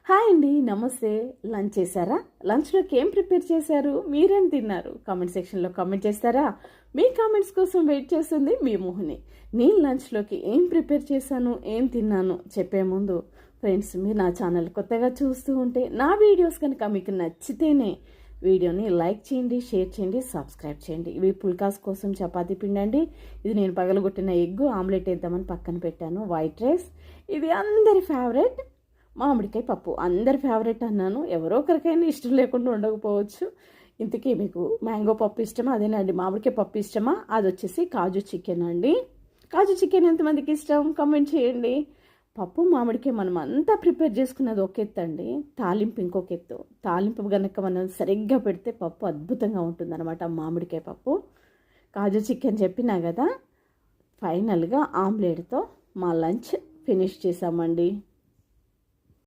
Hi అండి, నమస్తే. Lunch చేశారా? లంచ్లోకి ఏం ప్రిపేర్ చేశారు? మీరేం తిన్నారు? కామెంట్ సెక్షన్లో కామెంట్ చేస్తారా? మీ కామెంట్స్ కోసం వెయిట్ చేస్తుంది మీ మోహిని. నేను లంచ్లోకి ఏం ప్రిపేర్ చేశాను, ఏం తిన్నాను చెప్పే ముందు ఫ్రెండ్స్, మీరు నా ఛానల్ కొత్తగా చూస్తూ ఉంటే నా వీడియోస్ కనుక మీకు నచ్చితేనే వీడియోని లైక్ చేయండి, షేర్ చేయండి, సబ్స్క్రైబ్ చేయండి. ఇవి పుల్కాస్ కోసం చపాతీ పిండండి. ఇది నేను పగలగొట్టిన ఎగ్గు ఆమ్లెట్ వేద్దామని పక్కన పెట్టాను. White rice. ఇది అందరి ఫేవరెట్ మామిడికాయ పప్పు. అందరి ఫేవరెట్ అన్నాను, ఎవరో ఒకరికైనా ఇష్టం లేకుండా ఉండకపోవచ్చు. ఇంతకీ మీకు మ్యాంగో పప్పు ఇష్టమా? అదేనండి మామిడికాయ పప్పు ఇష్టమా? అది వచ్చేసి కాజు చికెన్ అండి. కాజు చికెన్ ఎంతమందికి ఇష్టం కామెంట్ చేయండి. పప్పు మామిడికాయ మనం అంతా ప్రిపేర్ చేసుకున్నది ఒక ఎత్తు అండి, తాలింపు ఇంకొక ఎత్తు. తాలింపు కనుక మనం సరిగ్గా పెడితే పప్పు అద్భుతంగా ఉంటుందన్నమాట. మామిడికాయ పప్పు, కాజు చికెన్ చెప్పినా కదా. ఫైనల్గా ఆమ్లెట్తో మా లంచ్ ఫినిష్ చేసామండి.